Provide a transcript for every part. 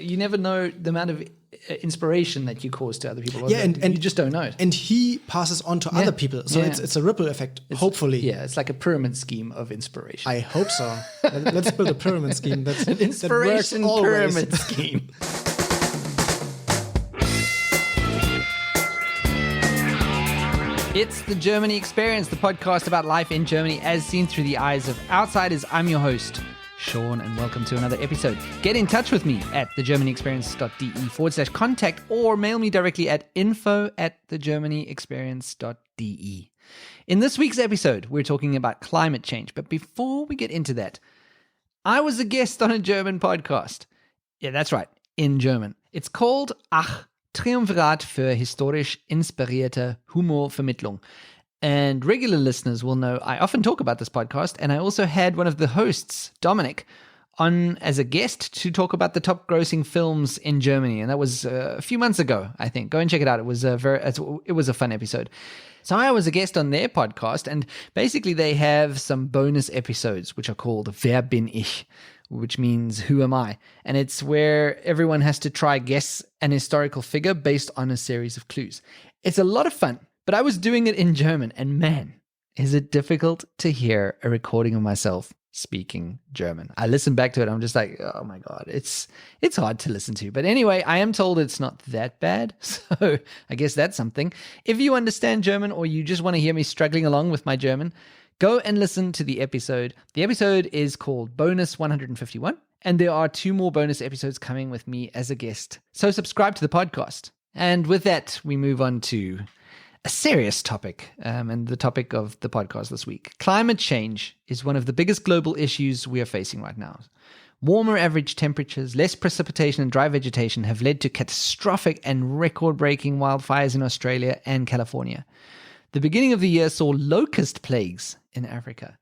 you never know the amount of inspiration that you cause to other people. Yeah, and you just don't know it. And he passes on to other people. So it's a ripple effect, hopefully. Yeah, it's like a pyramid scheme of inspiration. I hope so. Let's build a pyramid scheme. That's an inspiration that works pyramid scheme. It's the Germany Experience, the podcast about life in Germany as seen through the eyes of outsiders. I'm your host, Sean, and welcome to another episode. Get in touch with me at thegermanyexperience.de/contact or mail me directly at info@thegermanyexperience.de. In this week's episode, we're talking about climate change. But before we get into that, I was a guest on a German podcast. Yeah, that's right, in German. It's called Triumvirat für historisch inspirierte Humorvermittlung. And regular listeners will know I often talk about this podcast, and I also had one of the hosts, Dominic, on as a guest to talk about the top grossing films in Germany. And that was a few months ago, I think. Go and check it out. It was a fun episode. So I was a guest on their podcast, and basically they have some bonus episodes, which are called Wer bin ich? Which means who am I? And it's where everyone has to try guess an historical figure based on a series of clues. It's a lot of fun, but I was doing it in German, and man, is it difficult to hear a recording of myself speaking German. I listened back to it, I'm just like, oh my God, it's hard to listen to. But anyway, I am told it's not that bad, so I guess that's something. If you understand German or you just want to hear me struggling along with my German, go and listen to the episode. The episode is called Bonus 151, and there are 2 more bonus episodes coming with me as a guest. So subscribe to the podcast. And with that, we move on to a serious topic, and the topic of the podcast this week. Climate change is one of the biggest global issues we are facing right now. Warmer average temperatures, less precipitation, and dry vegetation have led to catastrophic and record-breaking wildfires in Australia and California. The beginning of the year saw locust plagues in Africa.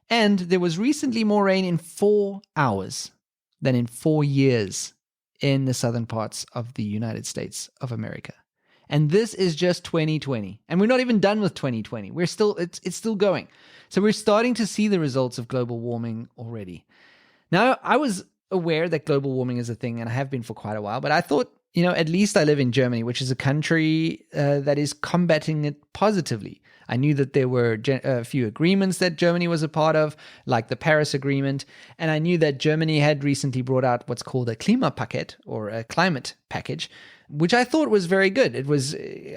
And there was recently more rain in 4 hours than in 4 years in the southern parts of the United States of America. And this is just 2020. And we're not even done with 2020. It's still going. So we're starting to see the results of global warming already. Now, I was aware that global warming is a thing, and I have been for quite a while, but I thought, at least I live in Germany, which is a country that is combating it positively. I knew that there were a few agreements that Germany was a part of, like the Paris Agreement, and I knew that Germany had recently brought out what's called a Klimapaket, or a climate package, which I thought was very good.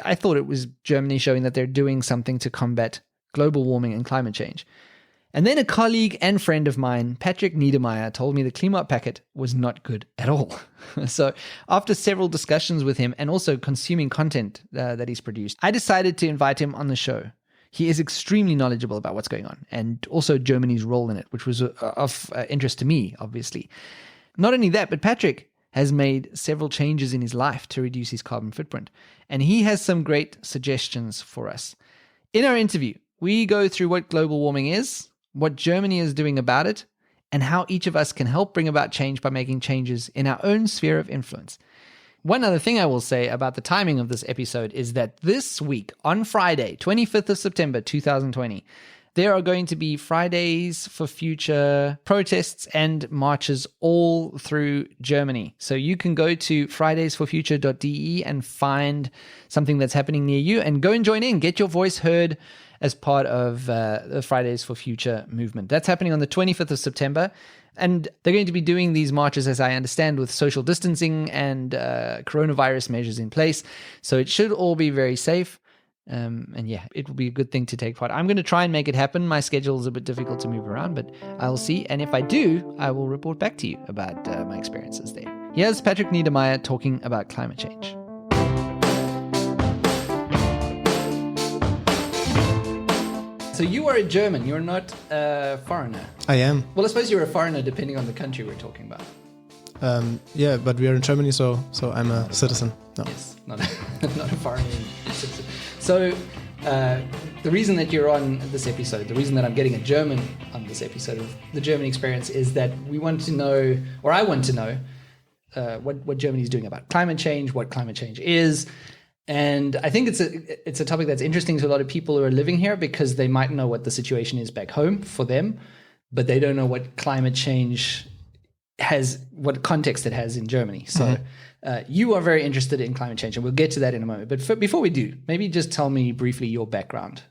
I thought it was Germany showing that they're doing something to combat global warming and climate change. And then a colleague and friend of mine, Patrick Niedermayer, told me the Klimapaket was not good at all. So after several discussions with him and also consuming content that he's produced, I decided to invite him on the show. He is extremely knowledgeable about what's going on and also Germany's role in it, which was of interest to me, obviously. Not only that, but Patrick has made several changes in his life to reduce his carbon footprint. And he has some great suggestions for us. In our interview, we go through what global warming is, what Germany is doing about it, and how each of us can help bring about change by making changes in our own sphere of influence. One other thing I will say about the timing of this episode is that this week, on Friday, 25th of September, 2020, there are going to be Fridays for Future protests and marches all through Germany. So you can go to fridaysforfuture.de and find something that's happening near you and go and join in, get your voice heard as part of the Fridays for Future movement. That's happening on the 25th of September. And they're going to be doing these marches, as I understand, with social distancing and coronavirus measures in place. So it should all be very safe. And yeah, it will be a good thing to take part. I'm going to try and make it happen. My schedule is a bit difficult to move around, but I'll see. And if I do, I will report back to you about my experiences there. Here's Patrick Niedermayer talking about climate change. So you are a German, you're not a foreigner. I am. Well, I suppose you're a foreigner depending on the country we're talking about. Yeah, but we are in Germany, so I'm a citizen. No. Yes, not a foreign citizen. So the reason that you're on this episode, the reason that I'm getting a German on this episode of the German Experience is that we want to know, or I want to know, what Germany is doing about climate change, what climate change is. And I think it's a topic that's interesting to a lot of people who are living here because they might know what the situation is back home for them, but they don't know what climate change what context it has in Germany. So you are very interested in climate change, and we'll get to that in a moment. But before we do, maybe just tell me briefly your background.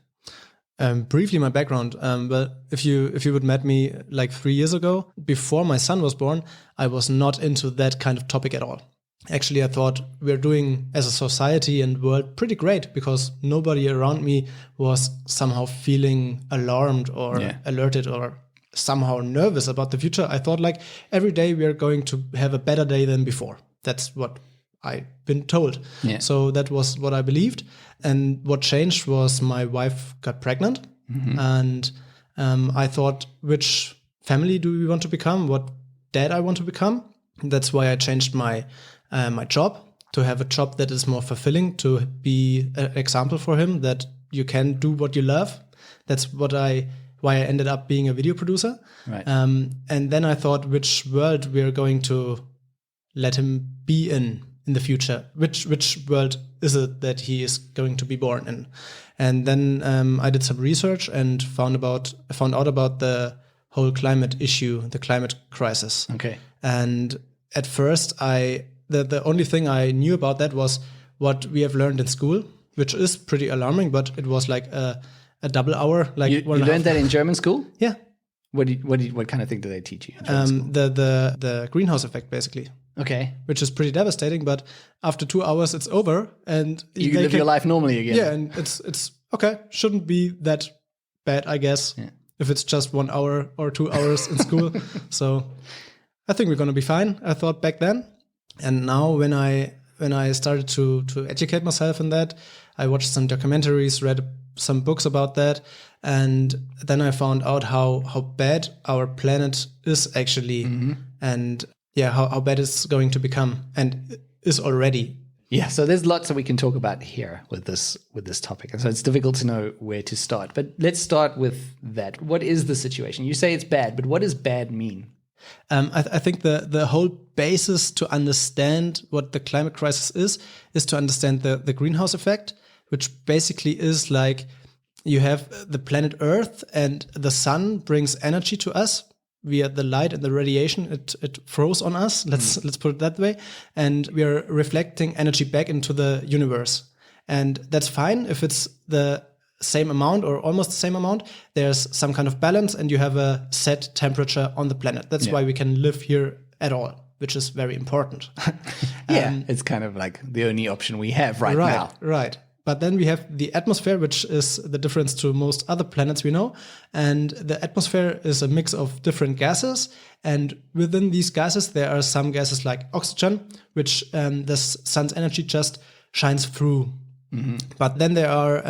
Briefly, my background. But if you would met me like 3 years ago, before my son was born, I was not into that kind of topic at all. Actually, I thought we're doing as a society and world pretty great because nobody around me was somehow feeling alarmed or alerted or somehow nervous about the future. I thought like every day we are going to have a better day than before. That's what I've been told. Yeah. So that was what I believed. And what changed was my wife got pregnant. And I thought, which family do we want to become? What dad I want to become? That's why I changed my job to have a job that is more fulfilling, to be an example for him that you can do what you love. That's why I ended up being a video producer. Right. And then I thought, which world we are going to let him be in the future? Which world is it that he is going to be born in? And then I did some research and found out about the whole climate issue, the climate crisis. Okay. And at first, the only thing I knew about that was what we have learned in school, which is pretty alarming. But it was like a double hour. Like you learned that in German school? Yeah. What kind of thing do they teach you in German school? The greenhouse effect, basically. Okay. Which is pretty devastating, but after 2 hours it's over and you live your life normally again. Yeah, and it's okay. Shouldn't be that bad, I guess, if it's just 1 hour or 2 hours in school. So I think we're gonna be fine, I thought back then. And now when I started to educate myself in that, I watched some documentaries, read some books about that, and then I found out how bad our planet is actually, and how bad it's going to become and is already. Yeah, so there's lots that we can talk about here with this topic. And so it's difficult to know where to start. But let's start with that. What is the situation? You say it's bad, but what does bad mean? I think the whole basis to understand what the climate crisis is to understand the greenhouse effect, which basically is like you have the planet Earth and the sun brings energy to us via the light and the radiation. It throws on us. Let's put it that way. And we are reflecting energy back into the universe. And that's fine if it's the same amount or almost the same amount. There's some kind of balance and you have a set temperature on the planet. That's why we can live here at all, which is very important. It's kind of like the only option we have right now. Right. But then we have the atmosphere, which is the difference to most other planets we know. And the atmosphere is a mix of different gases. And within these gases, there are some gases like oxygen, which the sun's energy just shines through. But then there are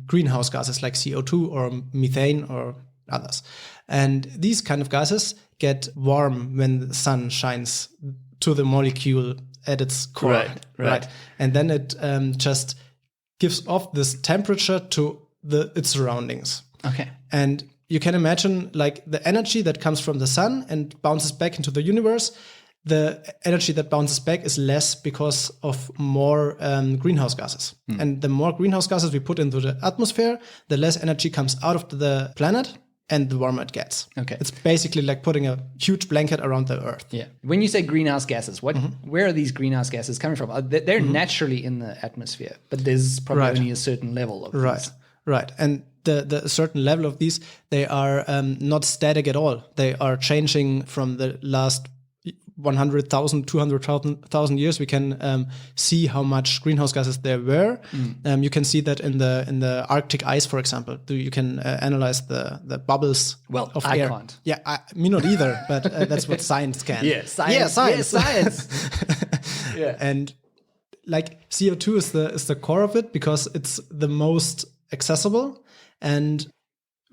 greenhouse gases like CO2 or methane or others. And these kind of gases get warm when the sun shines to the molecule at its core. Right. And then it just gives off this temperature to its surroundings. Okay. And you can imagine like the energy that comes from the sun and bounces back into the universe. The energy that bounces back is less because of more greenhouse gases. And the more greenhouse gases we put into the atmosphere, the less energy comes out of the planet and the warmer it gets. Okay. It's basically like putting a huge blanket around the Earth. Yeah. When you say greenhouse gases, where are these greenhouse gases coming from? They're naturally in the atmosphere, but there's probably only a certain level of these. Right. And the certain level of these, they are not static at all. They are changing from the last 100,000, 200,000 years. We can see how much greenhouse gases there were. You can see that in the Arctic ice, for example. You can analyze the bubbles of air. I can't. Yeah, me not either, but that's what science can. Science. Yeah, science. Yeah. And like CO2 is the core of it because it's the most accessible, and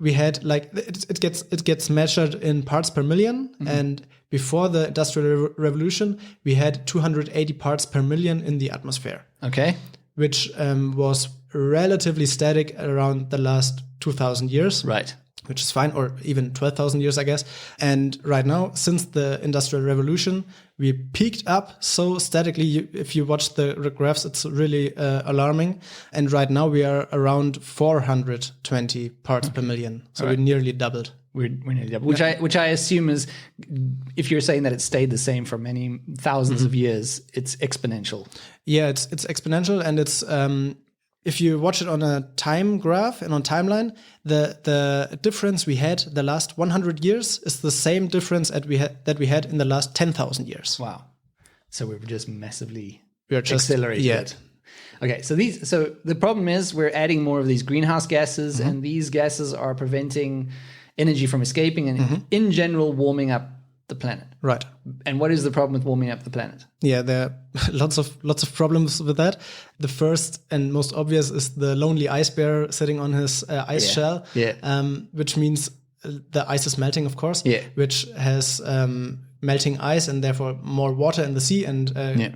we had like it gets measured in parts per million, and before the Industrial Revolution we had 280 parts per million in the atmosphere. Okay, which was relatively static around the last 2,000 years. Right. Which is fine, or even 12,000 years, I guess. And right now, since the Industrial Revolution, we peaked up so statically. If you watch the graphs, it's really alarming. And right now, we are around 420 parts per million. So we nearly doubled. We're nearly double. Which I assume is, if you're saying that it stayed the same for many thousands of years, it's exponential. Yeah, it's exponential, and it's if you watch it on a time graph and on timeline, the difference we had the last 100 years is the same difference that we had in the last 10,000 years. Wow! So we're just massively just accelerated. Yeah. Okay, so the problem is we're adding more of these greenhouse gases, and these gases are preventing energy from escaping, and in general warming up the planet. Right. And what is the problem with warming up the planet? Yeah, there are lots of problems with that. The first and most obvious is the lonely ice bear sitting on his ice shell, which means the ice is melting, of course, which has melting ice and therefore more water in the sea and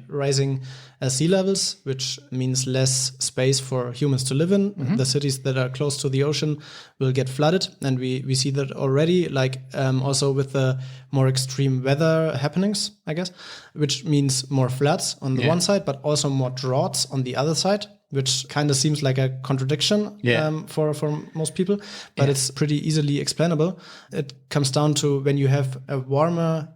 rising sea levels, which means less space for humans to live in. The cities that are close to the ocean will get flooded, and we see that already, like also with the more extreme weather happenings, I guess, which means more floods on the one side, but also more droughts on the other side, which kind of seems like a contradiction for most people, but it's pretty easily explainable. It comes down to when you have a warmer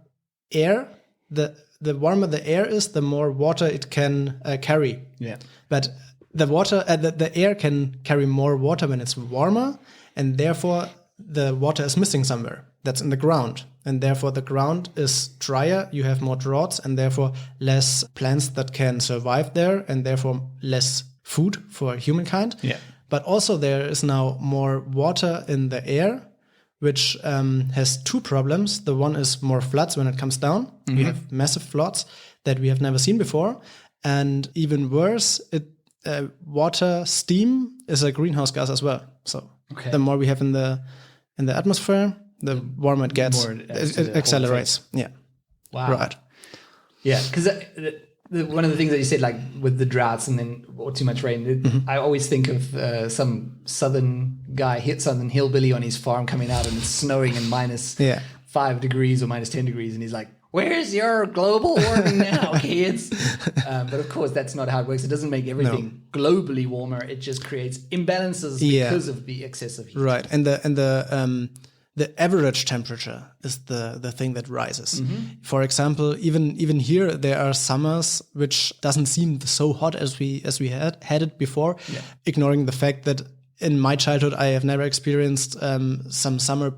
air, the warmer the air is, the more water it can carry. Yeah. But the air can carry more water when it's warmer, and therefore the water is missing somewhere. That's in the ground, and therefore the ground is drier. You have more droughts, and therefore less plants that can survive there, and therefore less food for humankind. Yeah. But also there is now more water in the air, which has two problems. The one is more floods when it comes down. You have massive floods that we have never seen before. And even worse, water steam is a greenhouse gas as well. So the more we have in the atmosphere, the warmer it gets. It accelerates. Yeah. Wow. Right. Yeah, because one of the things that you said, like with the droughts and then or too much rain, I always think of some southern hillbilly on his farm coming out and it's snowing and minus 5 degrees or minus 10 degrees, and he's like, "Where's your global warming now, kids?" But of course, that's not how it works. It doesn't make everything globally warmer. It just creates imbalances because of the excessive heat. Right, and the average temperature is the thing that rises. For example, even here there are summers which doesn't seem so hot as we had it before. Ignoring the fact that in my childhood I have never experienced some summer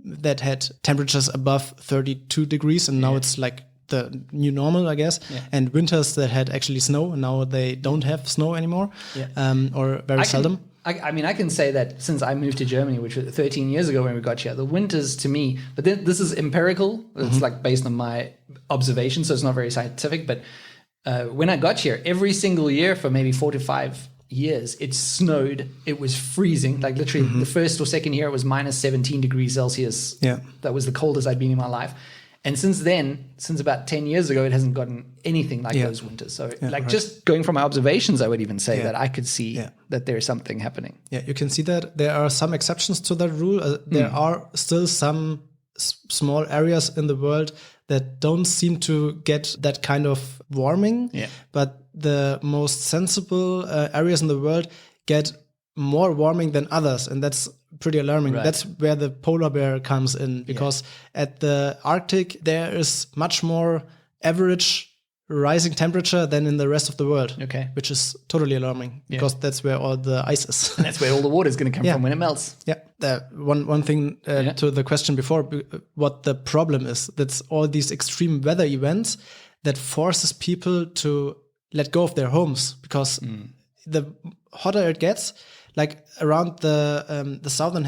that had temperatures above 32 degrees, and now it's like the new normal, I guess. And winters that had actually snow, and now they don't have snow anymore, or very seldom. I mean, I can say that since I moved to Germany, which was 13 years ago when we got here, the winters to me, but this is empirical. It's like based on my observation, so it's not very scientific. But when I got here, every single year for maybe 4 to 5 years, it snowed. It was freezing. Like literally the first or second year, it was minus 17 degrees Celsius. Yeah. That was the coldest I'd been in my life. And since about 10 years ago, it hasn't gotten anything like those winters. So just going from my observations, I would even say that I could see that there's something happening. Yeah, you can see that there are some exceptions to that rule. There are still some small areas in the world that don't seem to get that kind of warming. Yeah. But the most sensible areas in the world get more warming than others, and that's pretty alarming. Right. That's where the polar bear comes in, because at the Arctic there is much more average rising temperature than in the rest of the world. Okay, which is totally alarming because that's where all the ice is. And that's where all the water is going to come from when it melts. Yeah. One thing to the question before, what the problem is, that's all these extreme weather events that forces people to let go of their homes, because the hotter it gets, like around the southern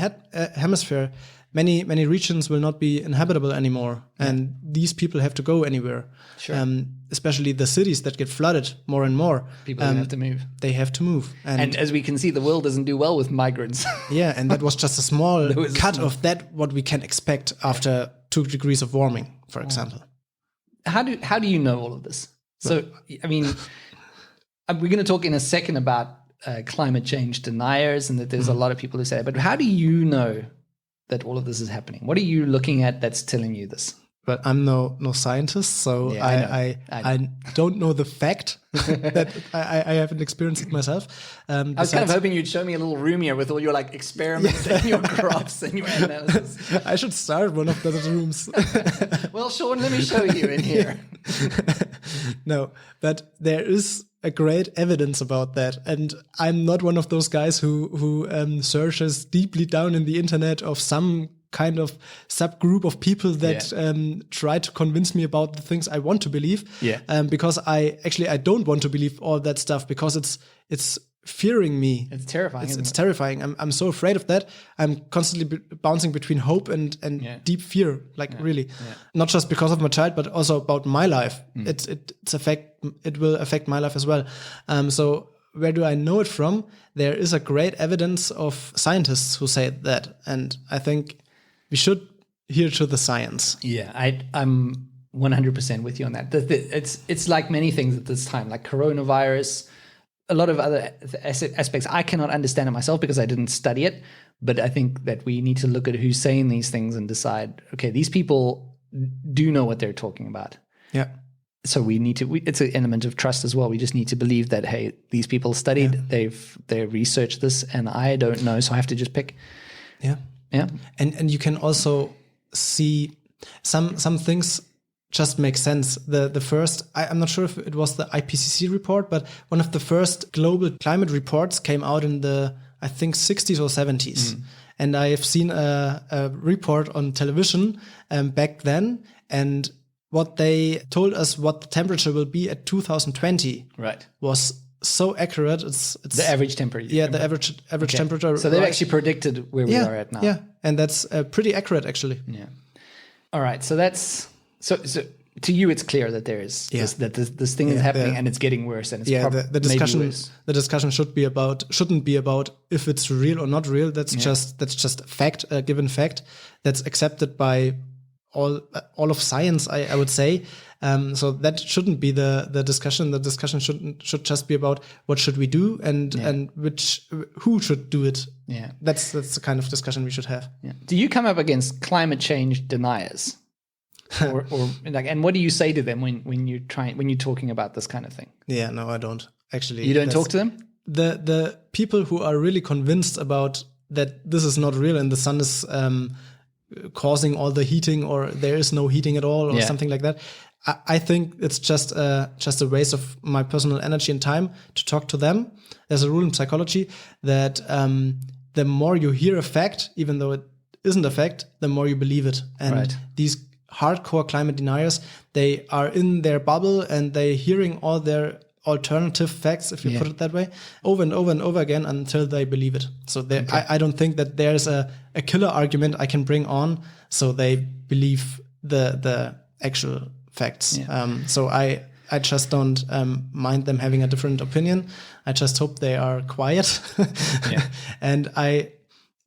hemisphere, many regions will not be inhabitable anymore, and these people have to go anywhere. Sure. Especially the cities that get flooded more and more. People have to move. They have to move, and as we can see, the world doesn't do well with migrants. Yeah, and that was just a small cut of that. What we can expect after 2 degrees of warming, for example. How do you know all of this? So, I mean, we're going to talk in a second about climate change deniers, and that there's a lot of people who say it. But how do you know that all of this is happening? What are you looking at that's telling you this? but I'm no scientist, so Yeah, I don't know the fact that I haven't experienced it myself. I was kind of hoping you'd show me a little room here with all your like experiments and your graphs and your analysis. I should start one of those rooms. Well, Sean, let me show you in here. No, but there is a great evidence about that, and I'm not one of those guys who searches deeply down in the internet of some kind of subgroup of people that try to convince me about the things I want to believe. Because I don't want to believe all that stuff, because it's fearing me. It's terrifying. It's terrifying. I'm so afraid of that. I'm constantly bouncing between hope and deep fear. Really, not just because of my child, but also about my life. It will affect my life as well. So where do I know it from? There is a great evidence of scientists who say that, and I think we should hear to the science. Yeah, I'm 100% with you on that. It's like many things at this time, like coronavirus, a lot of other aspects. I cannot understand it myself because I didn't study it. But I think that we need to look at who's saying these things and decide, okay, these people do know what they're talking about. Yeah. So we need to. It's an element of trust as well. We just need to believe that, hey, these people studied, they researched this, and I don't know, so I have to just pick. Yeah. Yeah. And you can also see some things just make sense. The first, I'm not sure if it was the IPCC report, but one of the first global climate reports came out in the, I think, 60s or 70s. And I have seen a report on television back then, and what they told us what the temperature will be at 2020 was so accurate. It's the average temperature. Yeah, the average temperature. So they've actually predicted where we are at now. Yeah, and that's pretty accurate, actually. Yeah. All right. So that's so to you, it's clear that there is this thing is happening and it's getting worse, and it's the discussion shouldn't be about if it's real or not real. That's just fact, a given fact that's accepted by all of science, I would say. So that shouldn't be the discussion. The discussion should just be about what should we do and who should do it. Yeah, that's the kind of discussion we should have. Yeah. Do you come up against climate change deniers, or like, and what do you say to them when you're talking about this kind of thing? Yeah, no, I don't actually. You don't talk to them? The people who are really convinced about that this is not real and the sun is causing all the heating, or there is no heating at all, or something like that. I think it's just a waste of my personal energy and time to talk to them. There's a rule in psychology that the more you hear a fact, even though it isn't a fact, the more you believe it. And these hardcore climate deniers, they are in their bubble and they're hearing all their alternative facts, if you put it that way, over and over and over again until they believe it. So I don't think that there's a killer argument I can bring on so they believe the actual facts. So I just don't mind them having a different opinion. I just hope they are quiet. And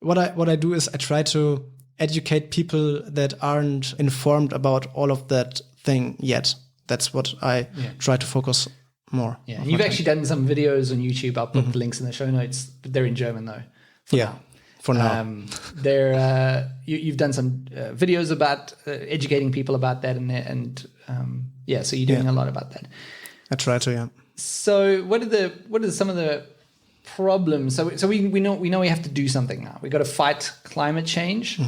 what I do is I try to educate people that aren't informed about all of that thing yet. That's what I try to focus more. Yeah, and you've actually done some videos on YouTube. I'll put the links in the show notes. They're in German though. For now. You've done some videos about educating people about that, and so you're doing a lot about that. I try to, yeah. So what are some of the problems? So we know we have to do something now. We got to fight climate change.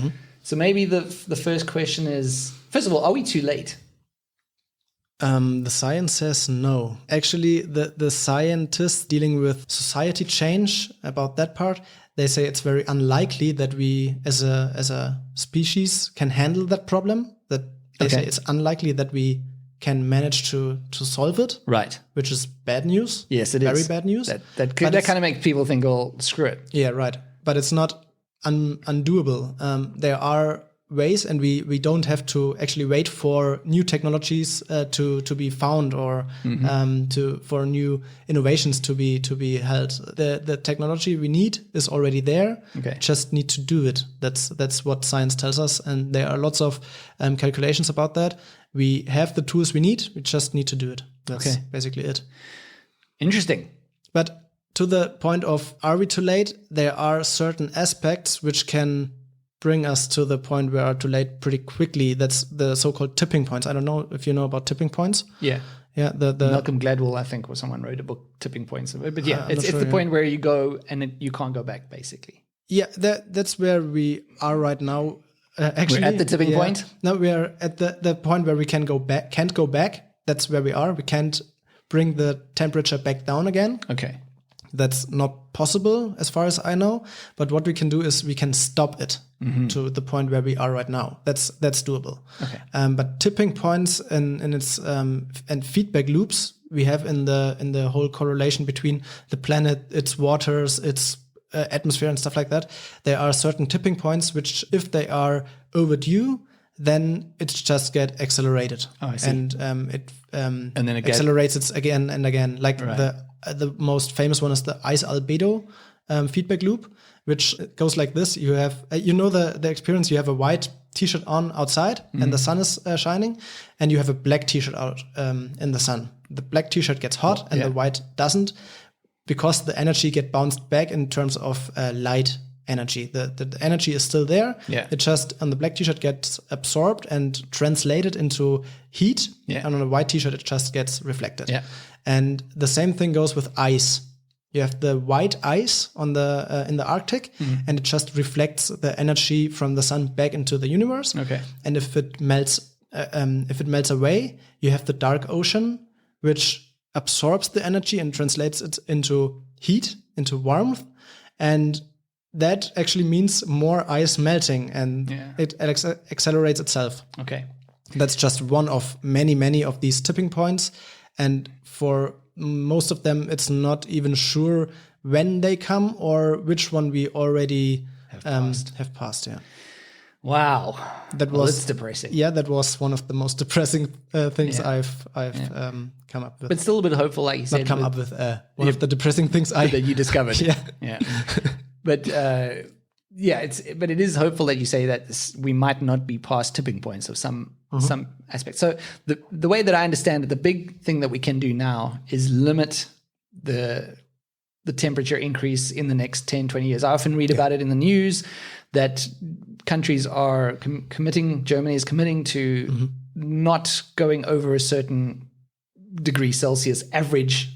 So maybe the first question is, first of all, are we too late? The science says no. Actually, the scientists dealing with society change about that part, they say it's very unlikely that we as a species can handle that problem. That they say it's unlikely that we can manage to solve it. Right. Which is bad news. Yes, it is. Very bad news. That kind of makes people think, oh, screw it. Yeah, right. But it's not undoable. There are ways, and we don't have to actually wait for new technologies to be found, or for new innovations to be held. The technology we need is already there. Just need to do it. That's what science tells us, and there are lots of calculations about that. We have the tools we need. We just need to do it. That's basically it. Interesting. But to the point of, are we too late? There are certain aspects which can bring us to the point where are too late pretty quickly. That's the so-called tipping points. I don't know if you know about tipping points. Yeah. Yeah, the Malcolm Gladwell, I think, or someone wrote a book, Tipping Points. But yeah, it's sure, the point where you go and you can't go back, basically. Yeah, that's where we are right now. Actually, We're at the tipping point? No, we are at the point where we can't go back. That's where we are. We can't bring the temperature back down again. Okay. That's not possible as far as I know. But what we can do is we can stop it to the point where we are right now. That's doable. Okay. But tipping points and its and feedback loops we have in the whole correlation between the planet, its waters, its atmosphere and stuff like that. There are certain tipping points which, if they are overdue, then it just get accelerated. Oh, I see. And it and then it accelerates it again and again. Like Right. the most famous one is the ice albedo feedback loop, which goes like this. You have the experience. You have a white t-shirt on outside and the sun is shining, and you have a black t-shirt out in the sun. The black t-shirt gets hot and the white doesn't, because the energy get bounced back in terms of light energy. The energy is still there. Yeah. It just on the black t-shirt gets absorbed and translated into heat. Yeah. And on a white t-shirt it just gets reflected. Yeah. And the same thing goes with ice. You have the white ice on the in the Arctic, and it just reflects the energy from the sun back into the universe. Okay. And if it melts away, you have the dark ocean, which absorbs the energy and translates it into heat, into warmth, and that actually means more ice melting, and it accelerates itself. Okay. That's just one of many of these tipping points, and for most of them, it's not even sure when they come or which one we already have passed. Yeah. Wow. That's depressing. Yeah, that was one of the most depressing things I've come up with. But still a bit hopeful, like you said. Not come up with one of the depressing things that you discovered. Yeah. But it is hopeful that you say that we might not be past tipping points of some aspect. So the way that I understand it, the big thing that we can do now is limit the temperature increase in the next 10, 20 years. I often read about it in the news that countries are committing, Germany is committing to not going over a certain degree Celsius average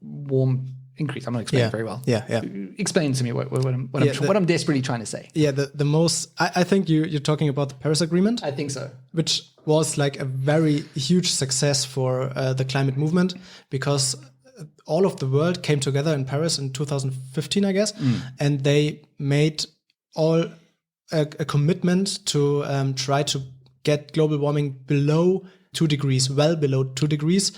warm increase. I'm not explaining very well. Yeah. Explain to me what I'm desperately trying to say. Yeah, the most, I think you're talking about the Paris Agreement. I think so. Which was like a very huge success for the climate movement, because all of the world came together in Paris in 2015, I guess, and they made all a commitment to try to get global warming below 2 degrees, well below 2 degrees,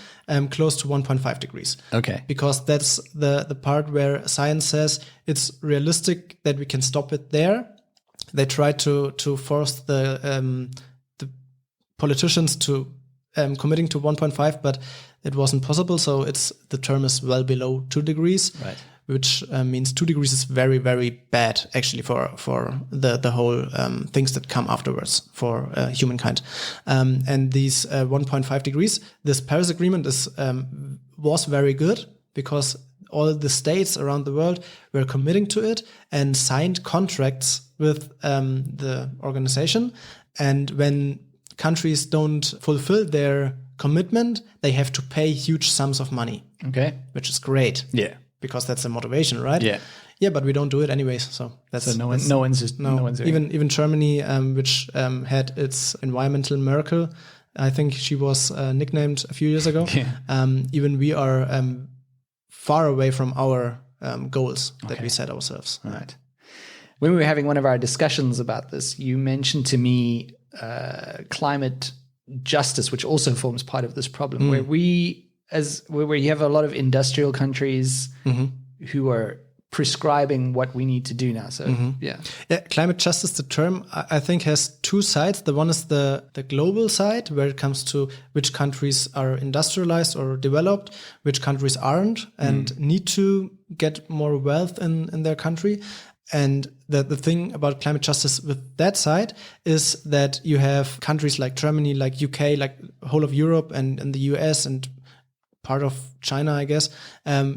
close to 1.5 degrees. Okay. Because that's the part where science says it's realistic that we can stop it there. They try to force the politicians to committing to 1.5, but it wasn't possible. So the term is well below 2 degrees. Right. Which means 2 degrees is very, very bad, actually, for the whole things that come afterwards for humankind. And these 1.5 degrees, this Paris Agreement was very good, because all the states around the world were committing to it and signed contracts with the organization. And when countries don't fulfill their commitment, they have to pay huge sums of money. Okay. Which is great. Yeah. Because that's a motivation, right? Yeah. Yeah, but we don't do it anyways. So no one's doing it. Even Germany, which had its environmental miracle, I think she was nicknamed a few years ago. Yeah. Even we are far away from our goals that we set ourselves. Right. When we were having one of our discussions about this, you mentioned to me climate justice, which also forms part of this problem, where where you have a lot of industrial countries who are prescribing what we need to do now. So, yeah, climate justice, the term, I think, has two sides. The one is the global side, where it comes to which countries are industrialized or developed, which countries aren't, and need to get more wealth in their country. And the thing about climate justice with that side is that you have countries like Germany, like UK, like whole of Europe and the US and part of China, I guess,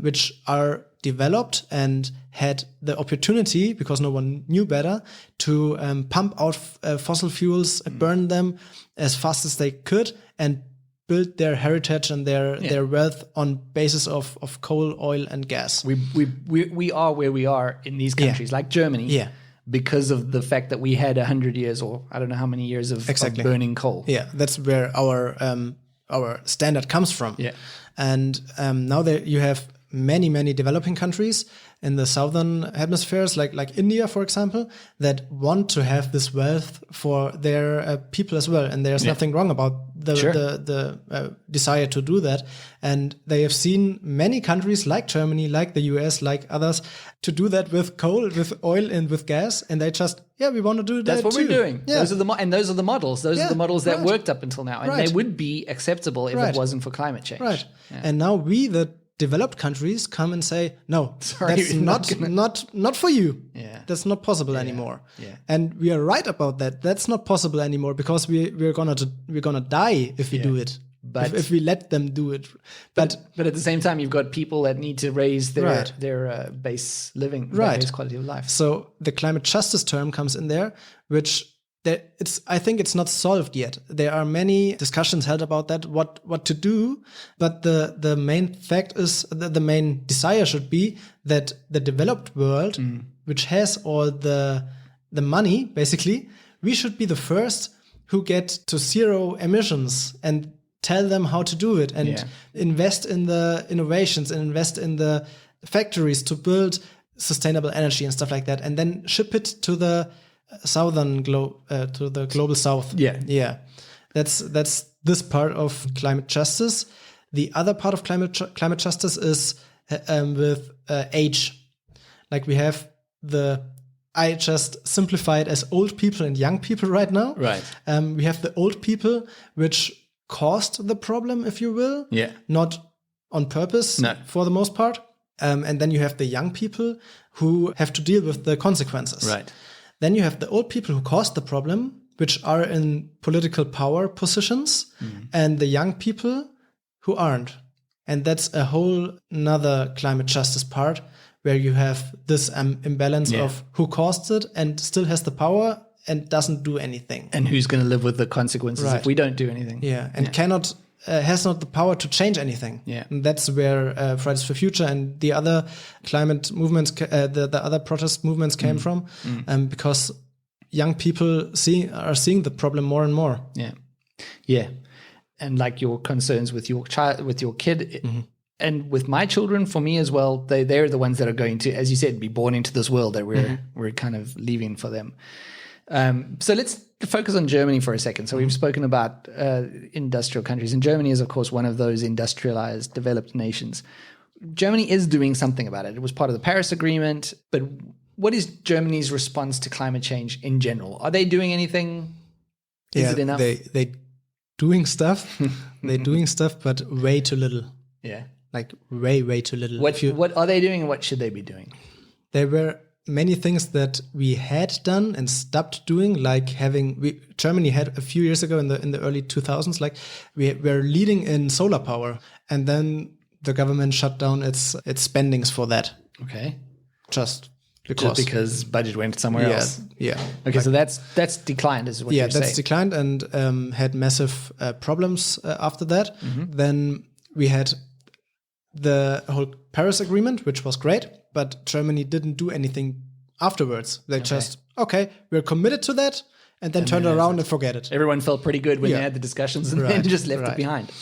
which are developed and had the opportunity, because no one knew better, to pump out fossil fuels, burn them as fast as they could, and build their heritage and their wealth on basis of coal, oil, and gas. We are where we are in these countries, like Germany, because of the fact that we had 100 years, or I don't know how many years of burning coal. Yeah, that's where our standard comes from. Yeah. And now that you have many developing countries in the southern hemispheres, like India, for example, that want to have this wealth for their people as well, and there's nothing wrong about the desire to do that. And they have seen many countries like Germany, like the US, like others, to do that with coal, with oil, and with gas, and they just we want to do that. That's what too. we're doing. Yeah. Those are the models. Those are the models that worked up until now, and they would be acceptable if it wasn't for climate change. Right. Yeah. And now we, the developed countries, come and say, no, that's not for you. Yeah. That's not possible anymore. Yeah. And we are right about that. That's not possible anymore, because we're gonna die if we do it. But if we let them do it. But at the same time, you've got people that need to raise their base living, their base quality of life. So the climate justice term comes in there, which I think it's not solved yet. There are many discussions held about that, what to do. But the main fact is that the main desire should be that the developed world, which has all the money, basically, we should be the first who get to zero emissions and tell them how to do it, and invest in the innovations and invest in the factories to build sustainable energy and stuff like that, and then ship it to the to the global south. That's this part of climate justice. The other part of climate justice is with age. Like we have I just simplified as old people and young people right now. Right. We have the old people, which caused the problem, if you will. Yeah. Not on purpose, for the most part. And then you have the young people who have to deal with the consequences. Right. Then you have the old people who caused the problem, which are in political power positions, and the young people who aren't. And that's a whole nother climate justice part, where you have this imbalance of who caused it and still has the power and doesn't do anything. And who's going to live with the consequences if we don't do anything. Yeah, and cannot has not the power to change anything. Yeah. And that's where Fridays for Future and the other climate movements, the other protest movements came from, because young people are seeing the problem more and more. Yeah. Yeah. And like your concerns with your child, with your kid, and with my children, for me as well, they're the ones that are going to, as you said, be born into this world that we're kind of leaving for them. So let's focus on Germany for a second. So we've spoken about industrial countries, and Germany is, of course, one of those industrialized, developed nations. Germany is doing something about it. It was part of the Paris Agreement. But what is Germany's response to climate change in general? Are they doing anything? Is it enough? They doing stuff. They're doing stuff, but way too little. Yeah. Like way too little. What are they doing, and what should they be doing? There were many things that we had done and stopped doing, like Germany had a few years ago in the early 2000s, like we were leading in solar power, and then the government shut down its spendings for that. Okay. Just because budget went somewhere else. Yeah. Okay, so that's declined, is what you're saying. Yeah, that's declined and had massive problems after that. Then we had the whole Paris Agreement, which was great, but Germany didn't do anything afterwards. They just, we're committed to that, and then turned around and forget it. Everyone felt pretty good when they had the discussions, and then just left it behind.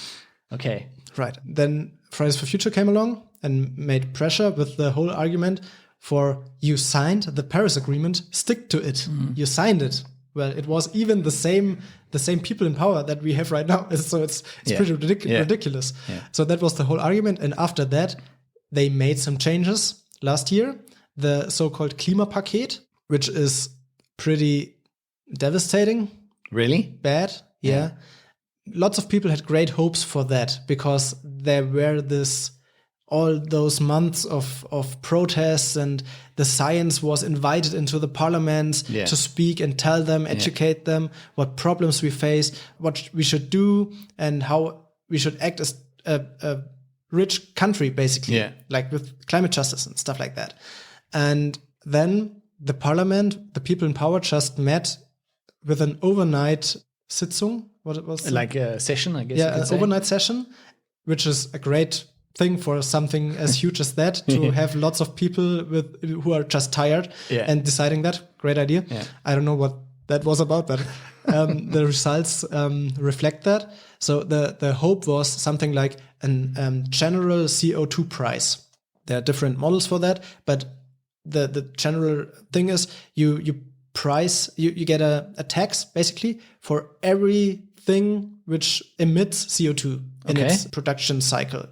Okay. Right. Then Fridays for Future came along and made pressure with the whole argument for, you signed the Paris Agreement, stick to it. You signed it. Well, it was even the same people in power that we have right now. So it's pretty ridiculous. Yeah. So that was the whole argument. And after that, they made some changes last year. The so-called Klimapaket, which is pretty devastating. Really? Bad. Yeah. Lots of people had great hopes for that, because there were all those months of protests, and the science was invited into the parliaments to speak and tell them, educate them, what problems we face, what we should do, and how we should act as a rich country, basically, Yeah. like with climate justice and stuff like that. And then the parliament, the people in power just met with an overnight Sitzung. What was it? Like a session, I guess. Yeah, you could an say. overnight session, which is a great thing for something as huge as that, to have lots of people who are just tired and deciding that. Great idea. Yeah. I don't know what that was about, but the results reflect that. So the hope was something like an general CO2 price. There are different models for that, but the general thing is you get a tax basically for everything which emits CO2 in its production cycle.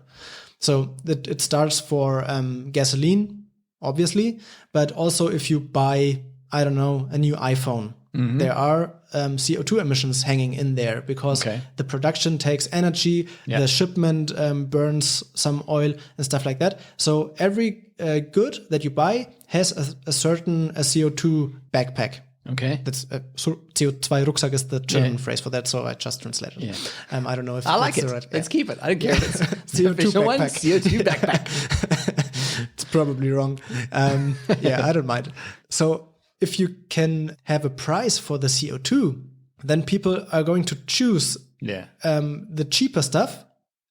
So it starts for gasoline, obviously, but also if you buy, I don't know, a new iPhone, there are CO2 emissions hanging in there because the production takes energy, the shipment burns some oil and stuff like that. So every good that you buy has a certain CO2 backpack. Okay. That's CO2 Rucksack is the German phrase for that, so I just translated it. I don't know if I like that's it. the right. Let's keep it. I don't care if it's CO2 official one. backpack. CO2 backpack. It's probably wrong. I don't mind. So if you can have a price for the CO2, then people are going to choose the cheaper stuff,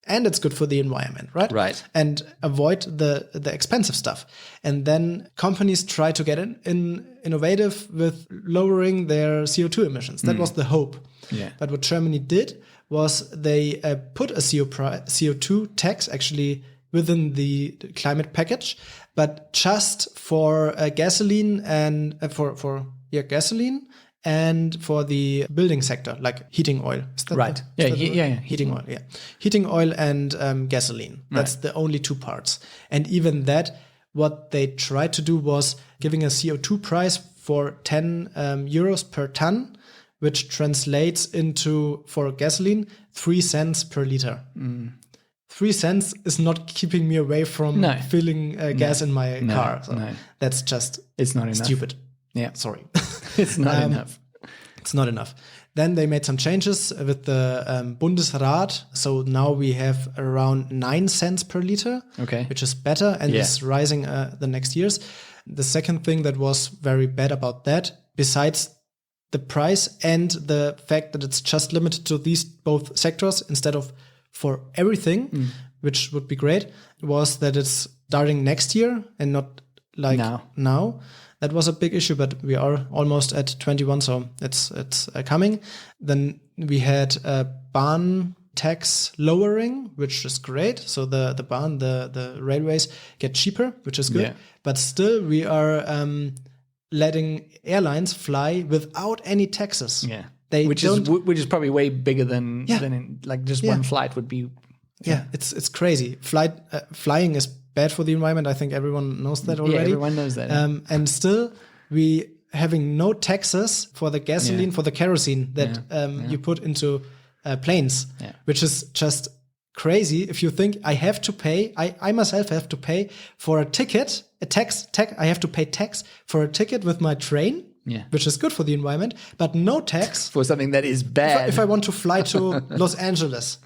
and it's good for the environment, right? Right. And avoid the expensive stuff. And then companies try to get innovative with lowering their CO2 emissions. That was the hope. Yeah. But what Germany did was they put a CO2 tax actually within the climate package, but just for gasoline and for gasoline and for the building sector, like heating oil. Is that Right. Heating oil. Yeah. Heating oil and gasoline. That's the only two parts. And even that, what they tried to do was giving a CO2 price for 10 euros per ton, which translates into, for gasoline, 3 cents per liter. 3 cents is not keeping me away from filling gas in my car. So that's just it's not enough. Stupid. Yeah. Sorry. It's not enough. It's not enough. Then they made some changes with the Bundesrat. So now we have around 9 cents per liter, which is better and is rising the next years. The second thing that was very bad about that, besides the price and the fact that it's just limited to these both sectors instead of for everything, which would be great, was that it's starting next year and not like now. That was a big issue, but we are almost at 21, so it's coming. Then we had a Bahn tax lowering, which is great. So the Bahn, the railways get cheaper, which is good. Yeah. But still, we are letting airlines fly without any taxes. Yeah, which is probably way bigger than like just one flight would be. Yeah, it's crazy. Flying is bad for the environment. I think everyone knows that already. Yeah, everyone knows that. And still, we having no taxes for the gasoline, for the kerosene that you put into planes, which is just crazy. If you think I have to pay, I myself have to pay for a ticket, I have to pay tax for a ticket with my train. Yeah. Which is good for the environment, but no tax for something that is bad. If I want to fly to Los Angeles,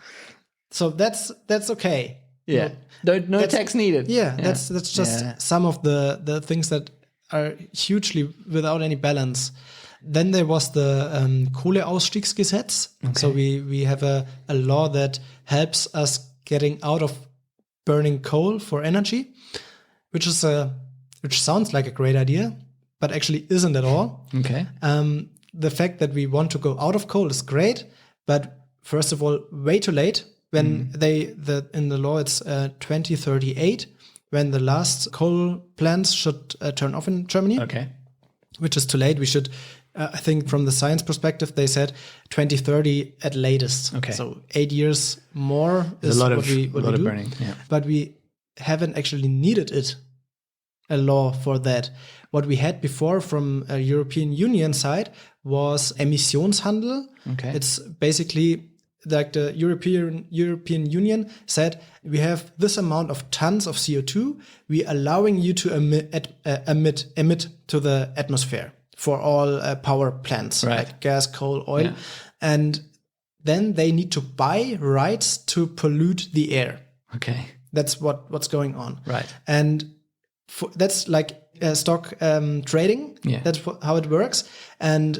so that's okay. Yeah, no tax needed. Yeah, that's just some of the things that are hugely without any balance. Then there was the Kohleausstiegsgesetz. Okay. So we have a law that helps us getting out of burning coal for energy, which sounds like a great idea, but actually isn't at all. Okay. The fact that we want to go out of coal is great, but first of all, way too late. When in the law it's 2038, when the last coal plants should turn off in Germany. Okay. Which is too late. We should, I think, from the science perspective, they said 2030 at latest. Okay. So 8 years more is a lot of burning. Yeah. But we haven't actually needed a law for that. What we had before from a European Union side was Emissionshandel. Okay. It's basically like the European Union said, we have this amount of tons of CO2, we allowing you to emit to the atmosphere for all power plants, like gas, coal, oil. Yeah. And then they need to buy rights to pollute the air. Okay. That's what's going on. Right. And that's like stock trading. Yeah. That's how it works. And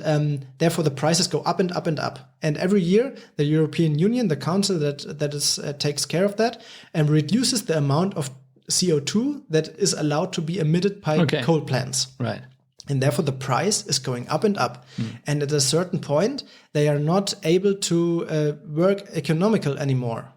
therefore the prices go up and up and up. And every year the European Union, the council that is takes care of that and reduces the amount of CO2 that is allowed to be emitted by coal plants. Right. And therefore the price is going up and up. And at a certain point, they are not able to work economical anymore.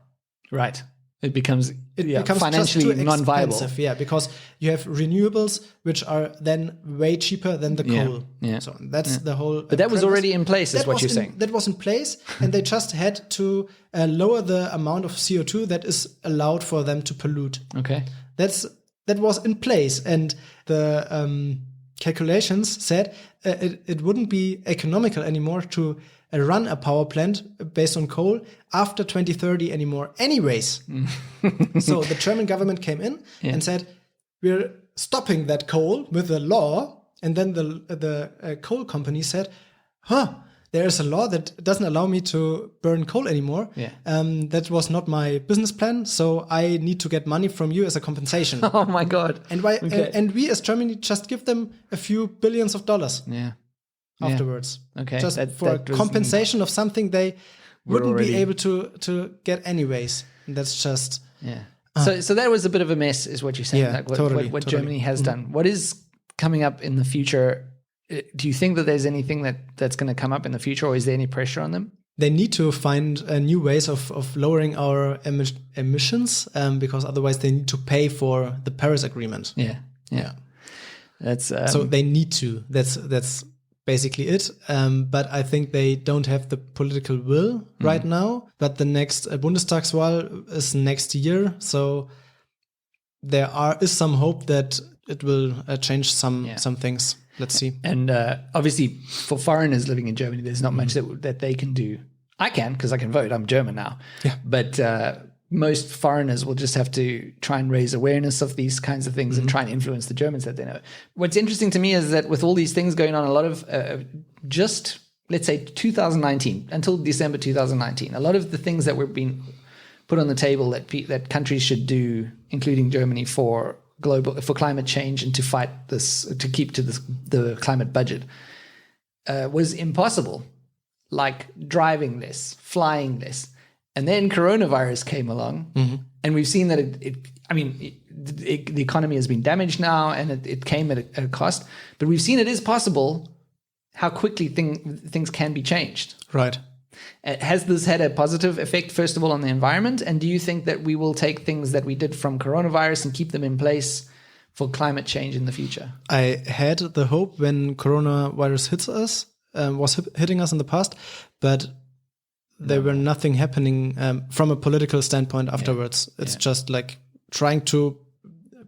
Right. It becomes becomes financially just too non-viable. expensive, yeah, because you have renewables which are then way cheaper than the coal. Yeah. So that's the whole. But that was already in place, is what you're saying. That was in place, and they just had to lower the amount of CO2 that is allowed for them to pollute. Okay. That was in place, and the calculations said it wouldn't be economical anymore to run a power plant based on coal after 2030 anymore anyways. So the German government came in and said, we're stopping that coal with a law. And then the coal company said, there's a law that doesn't allow me to burn coal anymore. That was not my business plan, so I need to get money from you as a compensation. Oh my God. And and we as Germany just give them a few billions of dollars. Afterwards. Okay. Just for compensation of something they wouldn't be able to get anyways. And that's just... So that was a bit of a mess, is what you're saying. Yeah, like what totally. Germany has done. What is coming up in the future? Do you think that there's anything that's going to come up in the future, or is there any pressure on them? They need to find new ways of lowering our emissions, because otherwise they need to pay for the Paris Agreement. Yeah. That's so they need to. That's basically it. But I think they don't have the political will right now. But the next Bundestagswahl is next year, so there is some hope that it will change some things. Let's see. And obviously, for foreigners living in Germany, there's not much that they can do. I can, because I can vote. I'm German now. Yeah. But most foreigners will just have to try and raise awareness of these kinds of things and try and influence the Germans that they know. What's interesting to me is that with all these things going on, a lot of just, let's say, 2019, until December 2019, a lot of the things that were being put on the table that countries should do, including Germany, for climate change and to fight this, to keep to the climate budget, was impossible. Like driving less, flying less. And then coronavirus came along, and we've seen that the economy has been damaged now, and it came at a cost. But we've seen it is possible how quickly things can be changed. Right. Has this had a positive effect, first of all, on the environment? And do you think that we will take things that we did from coronavirus and keep them in place for climate change in the future? I had the hope when coronavirus was hitting us in the past, but there were nothing happening from a political standpoint afterwards. It's just like trying to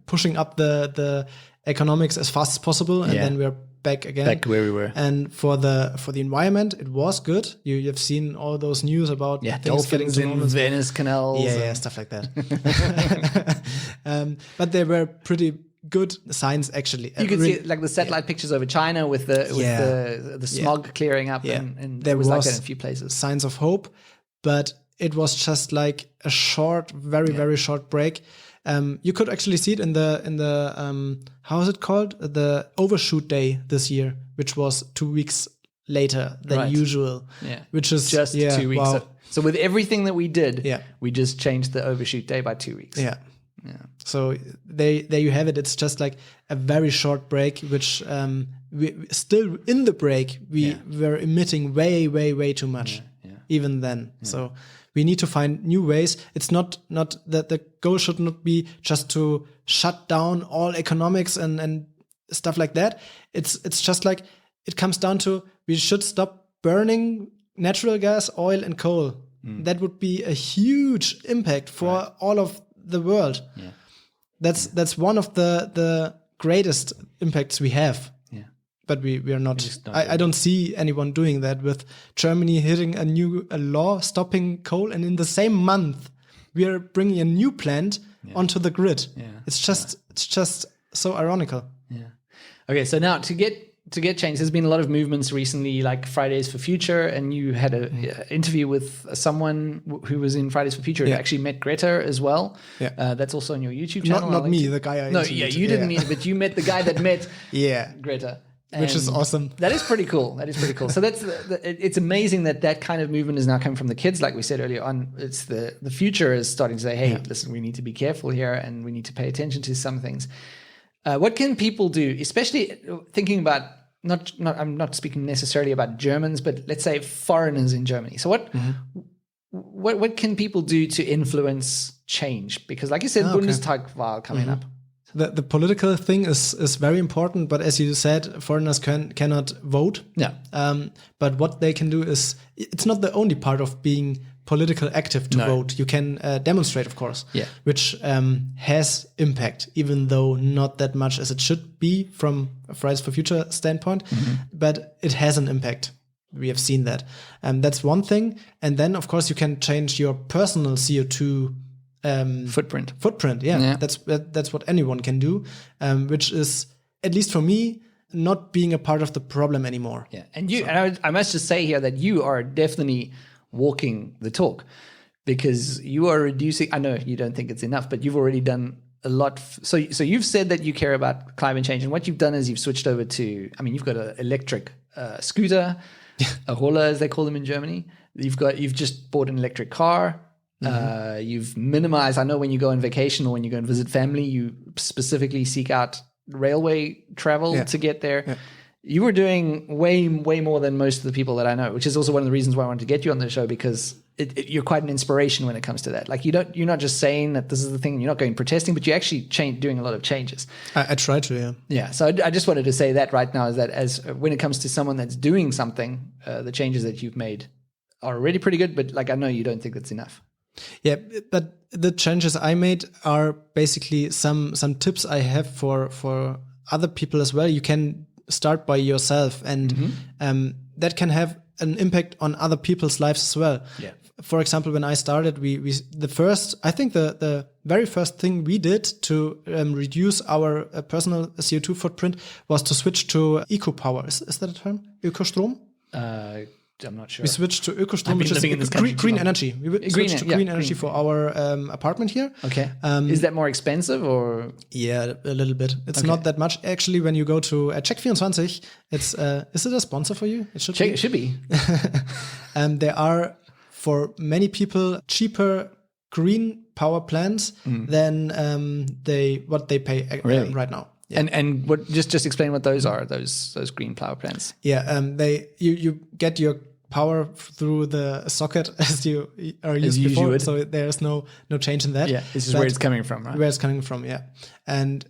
pushing up the economics as fast as possible, and then we're back again. Back where we were. And for the environment, it was good. You've seen all those news about dolphins in Venice canals. Stuff like that. But they were pretty good signs, actually. You could see like the satellite pictures over China with the smog clearing up, and there was like that in a few places. Signs of hope, but it was just like a short, very short break. You could actually see it in the how is it called? The overshoot day this year, which was 2 weeks later than usual. Yeah, which is just 2 weeks. Wow. So with everything that we did, we just changed the overshoot day by 2 weeks. Yeah. So there you have it. It's just like a very short break, which we still in the break we were emitting way too much even then. So we need to find new ways. It's not that the goal should not be just to shut down all economics and stuff like that. It's just like it comes down to we should stop burning natural gas, oil, and coal. That would be a huge impact for all of the world. That's one of the greatest impacts we have. But we are not. I don't see anyone doing that, with Germany hitting a law stopping coal, and in the same month we are bringing a new plant onto the grid. It's just so ironical. Okay, so now to get to get change. There's been a lot of movements recently, like Fridays for Future, and you had an interview with someone who was in Fridays for Future who actually met Greta as well. Yeah. That's also on your YouTube channel. Not me, the guy I No, interviewed. you didn't meet, but you met the guy that met Greta. Which is awesome. That is pretty cool. So that's it's amazing that kind of movement is now coming from the kids. Like we said earlier on, it's the future is starting to say, hey, listen, we need to be careful here and we need to pay attention to some things. What can people do, especially thinking about I'm not speaking necessarily about Germans, but let's say foreigners in Germany. So what can people do to influence change? Because like you said, Bundestagswahl coming up. The political thing is very important, but as you said, foreigners cannot vote. Yeah. But what they can do is, it's not the only part of being political active to vote. You can demonstrate, of course, which has impact, even though not that much as it should be from a Fridays for Future standpoint, but it has an impact. We have seen that. That's one thing. And then, of course, you can change your personal CO2 footprint. That's what anyone can do, which is, at least for me, not being a part of the problem anymore. And I must just say here that you are definitely walking the talk, because you are reducing. I know you don't think it's enough, but you've already done a lot. So you've said that you care about climate change, and what you've done is you've switched over to, you've got an electric scooter, a Roller as they call them in Germany. You've just bought an electric car. You've minimized. I know when you go on vacation or when you go and visit family, you specifically seek out railway travel to get there. Yeah. You were doing way more than most of the people that I know, which is also one of the reasons why I wanted to get you on the show, because you're quite an inspiration when it comes to that. Like you're not just saying that this is the thing. You're not going protesting, but you're actually doing a lot of changes. I try to, yeah. So I just wanted to say that right now, is that as when it comes to someone that's doing something, the changes that you've made are already pretty good. But like I know you don't think that's enough. Yeah, but the changes I made are basically some tips I have for other people as well. You can start by yourself, and that can have an impact on other people's lives as well. Yeah. For example, when I started, the very first thing we did to reduce our personal CO2 footprint was to switch to eco power. Is that a term? Ökostrom? I'm not sure. We switched to Ökostrom, which is green energy. We switched to green energy for our apartment here. Okay. Is that more expensive or? Yeah, a little bit. It's not that much. Actually, when you go to Check24, it's is it a sponsor for you? It should be. It should be. There are, for many people, cheaper green power plants than what they pay right now. Yeah. And what just explain what those are, those green power plants. Yeah, you get your power through the socket as you are used before, so there's no change in that. Yeah, this is where it's coming from, right? Where it's coming from, yeah. And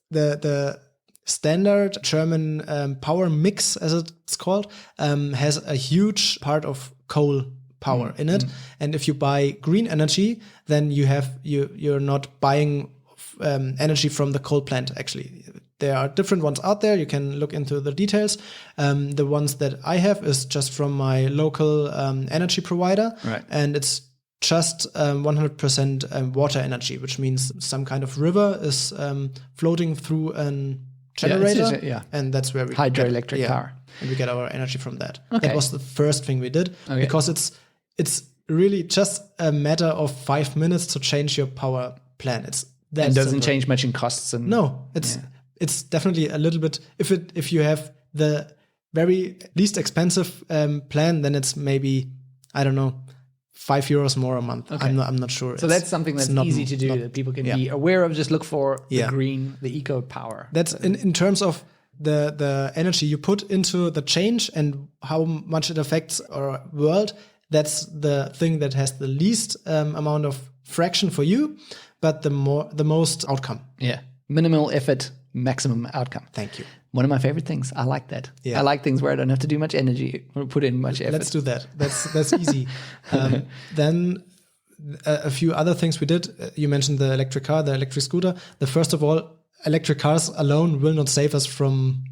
the standard German power mix, as it's called, has a huge part of coal power in it. And if you buy green energy, then you're not buying energy from the coal plant. Actually, there are different ones out there. You can look into the details. The ones that I have is just from my local energy provider, right. And it's just 100% water energy, which means some kind of river is floating through a generator, and that's where we hydroelectric power, and we get our energy from that. Okay. That was the first thing we did, because it's really just a matter of 5 minutes to change your power plan. That doesn't change much in costs. And no, it's definitely a little bit. If you have the very least expensive plan, then it's maybe, I don't know, €5 more a month. Okay. I'm not sure. So that's something that's easy to do, that people can be aware of. Just look for the eco power. That's in terms of the energy you put into the change and how much it affects our world. That's the thing that has the least amount of fraction for you, but the most outcome. Yeah. Minimal effort, maximum outcome. Thank you. One of my favorite things. I like that. Yeah. I like things where I don't have to do much energy or put in much effort. Let's do that. That's easy. Then a few other things we did. You mentioned the electric car, the electric scooter. First of all, electric cars alone will not save us from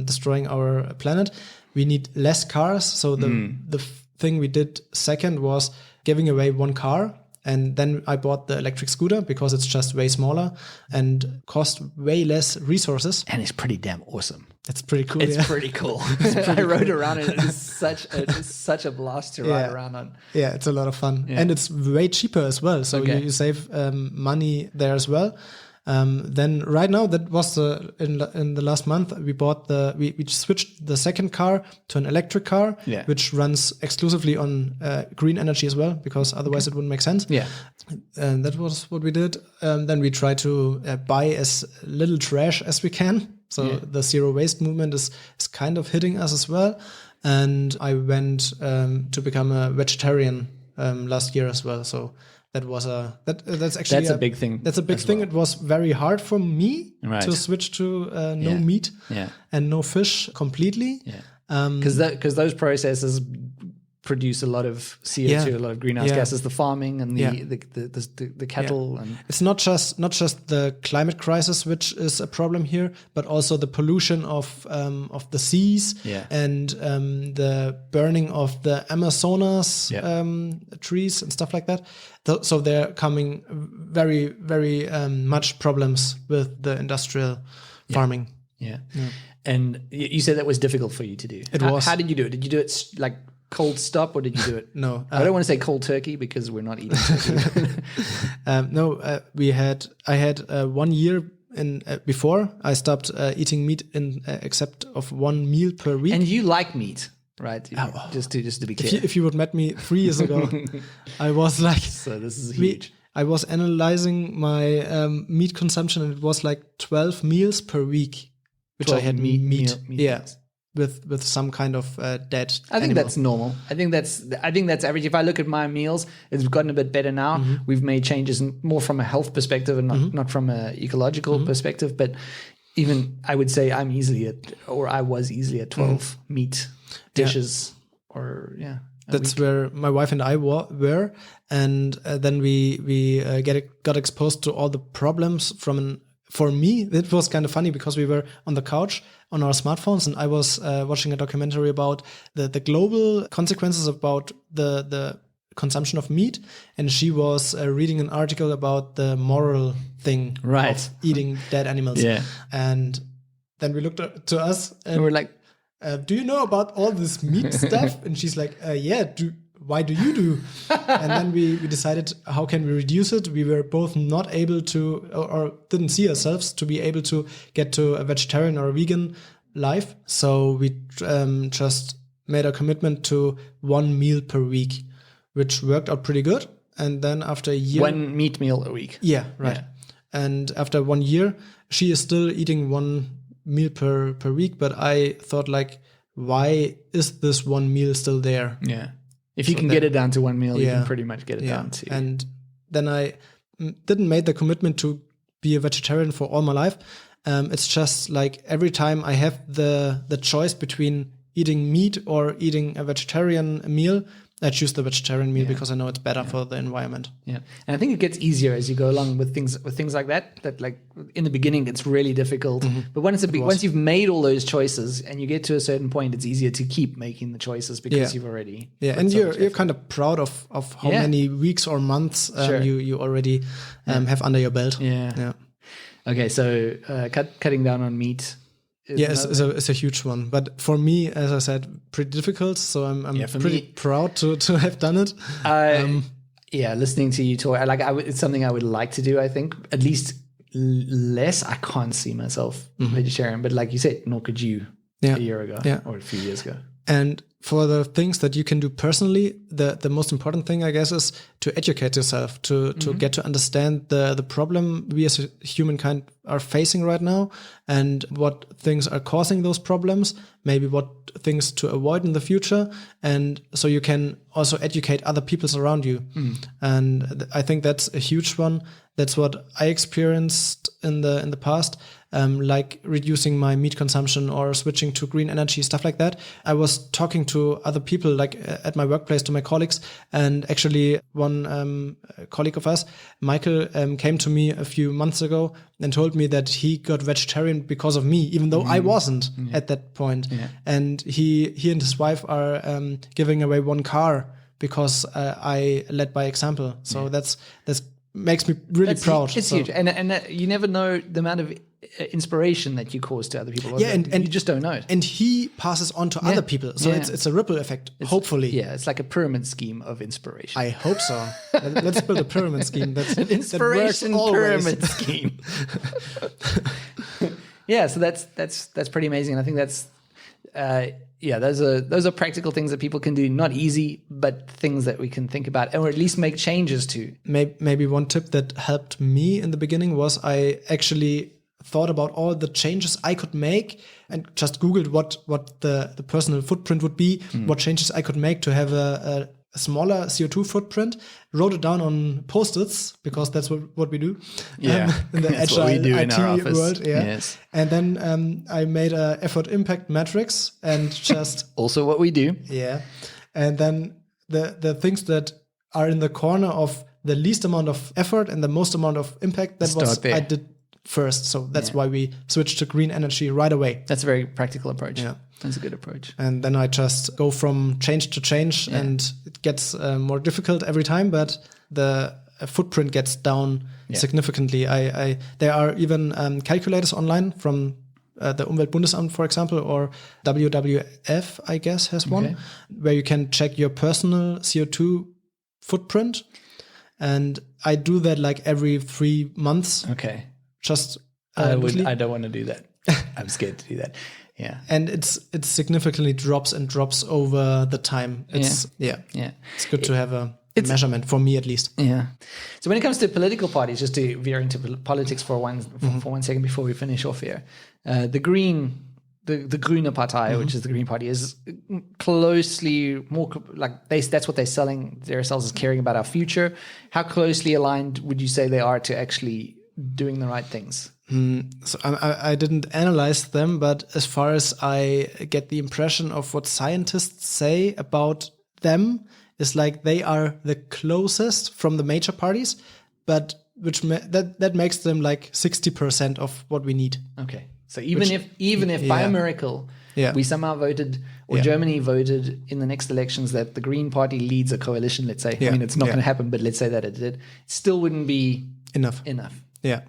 destroying our planet. We need less cars. So the thing we did second was giving away one car And then I bought the electric scooter because it's just way smaller and cost way less resources. And it's pretty damn awesome. It's pretty cool. It's pretty cool. I rode around it. It's such a blast to ride around on. Yeah, it's a lot of fun. And it's way cheaper as well. So you save money there as well. Then right now, that was in the last month, we switched the second car to an electric car, which runs exclusively on green energy as well, because otherwise it wouldn't make sense. Yeah. And that was what we did. Then we try to buy as little trash as we can. So the zero waste movement is kind of hitting us as well. And I went to become a vegetarian last year as well. So that was that's actually a big thing. That's a big thing. Well. It was very hard for me to switch to no meat and no fish completely. Yeah, because those processes produce a lot of CO2, a lot of greenhouse gases. The farming and the cattle, and it's not just the climate crisis which is a problem here, but also the pollution of the seas and the burning of the Amazonas trees and stuff like that. So they're coming very, very much problems with the industrial farming. Yeah. And you said that was difficult for you to do. It was. How did you do it? Did you do it like cold stop, or did you do it? No. I don't want to say cold turkey because we're not eating turkey. I had 1 year before I stopped eating meat except of one meal per week. And you like meat, right? Just to be clear. If you would met me 3 years ago, I was like, so this is huge. I was analyzing my meat consumption, and it was like 12 meals per week, which I had meat. Meals. With some kind of dead I think animal. that's normal. I think that's average. If I look at my meals, it's gotten a bit better now. Mm-hmm. We've made changes more from a health perspective and not from an ecological perspective. But even I would say I was easily at 12 meat dishes That's where my wife and I were, and then we got exposed to all the problems for me, it was kind of funny because we were on the couch on our smartphones, and I was watching a documentary about the global consequences about the consumption of meat, and she was reading an article about the moral thing of eating dead animals. Yeah. And then we looked to us and we're like, do you know about all this meat stuff? And she's like, yeah, why do you do? And then we decided, how can we reduce it? We were both not able to, or didn't see ourselves to be able to get to a vegetarian or a vegan life. So we just made a commitment to one meal per week, which worked out pretty good. And then after a year... One meat meal a week. Yeah, right. Yeah. And after 1 year, she is still eating one meal per week. But I thought, like, why is this one meal still there? Yeah. If you can get it down to one meal, you can pretty much get it down to. And then I didn't make the commitment to be a vegetarian for all my life. It's just like every time I have the choice between eating meat or eating a vegetarian meal, I choose the vegetarian meal because I know it's better for the environment. Yeah, and I think it gets easier as you go along with things like that. That like in the beginning it's really difficult, but once you've made all those choices and you get to a certain point, it's easier to keep making the choices because you've already and you're kind of proud of how many weeks or months you already have under your belt. Yeah. Okay, so cutting down on meat. It's a huge one. But for me, as I said, pretty difficult. So I'm pretty proud to have done it. Listening to you talk, it's something I would like to do. I think at least less. I can't see myself vegetarian, but like you said, nor could you a year ago or a few years ago. And for the things that you can do personally, the most important thing, I guess, is to educate yourself, to get to understand the problem we as a humankind are facing right now and what things are causing those problems, maybe what things to avoid in the future. And so you can also educate other people around you. And I think that's a huge one. That's what I experienced in the past. Like reducing my meat consumption or switching to green energy, stuff like that. I was talking to other people, like at my workplace, to my colleagues, and actually one colleague of us, Michael, came to me a few months ago and told me that he got vegetarian because of me, even though I wasn't at that point. And he and his wife are giving away one car because I led by example. So that's makes me really proud. It's huge, and you never know the amount of inspiration that you cause to other people. Yeah, and you just don't know it. And he passes on to other people, so it's a ripple effect. Hopefully, it's like a pyramid scheme of inspiration. I hope so. Let's build a pyramid scheme. That's an inspiration pyramid scheme. Yeah, so that's pretty amazing. I think that's those are practical things that people can do. Not easy, but things that we can think about, or at least make changes to. Maybe one tip that helped me in the beginning was I actually thought about all the changes I could make and just Googled what the personal footprint would be, what changes I could make to have a smaller CO2 footprint, wrote it down on Post-its because that's what we do in the that's agile what we do IT in our office. world. Yeah. Yes. And then I made a effort impact matrix and just also what we do. Yeah. And then the things that are in the corner of the least amount of effort and the most amount of impact, that was there. I did first. So that's why we switched to green energy right away. That's a very practical approach. Yeah. That's a good approach. And then I just go from change to change, and it gets more difficult every time, but the footprint gets down significantly. There are even calculators online from the Umweltbundesamt, for example, or WWF, I guess, has one, where you can check your personal CO2 footprint. And I do that like every 3 months. Okay. Just I don't want to do that. I'm scared to do that. Yeah. And it significantly drops over the time. It's It's good to have a measurement, for me at least. Yeah. So when it comes to political parties, just to veer into politics for one second before we finish off here, the Grüne Partei, which is the Green Party, is closely more like that's what they're selling themselves as caring about our future. How closely aligned would you say they are to actually doing the right things? So I didn't analyze them, but as far as I get the impression of what scientists say about them, is like they are the closest from the major parties, but that makes them like 60% of what we need. Okay, so even if by a miracle we somehow voted, or Germany voted in the next elections that the Green Party leads a coalition, let's say, I mean it's not going to happen, but let's say that it did, it still wouldn't be enough. Yeah.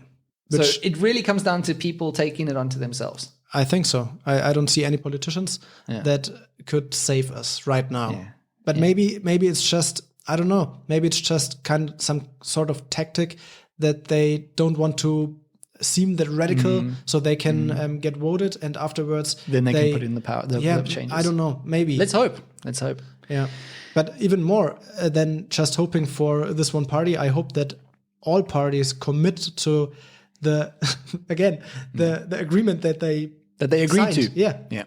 So it really comes down to people taking it onto themselves. I think so. I don't see any politicians that could save us right now. Yeah. But maybe it's just, I don't know, maybe it's just kind of some sort of tactic that they don't want to seem that radical, so they can get voted, and afterwards then they can put in the power, the changes. I don't know, maybe. Let's hope. Yeah. But even more than just hoping for this one party, I hope that all parties commit to the agreement that they agreed to. Yeah.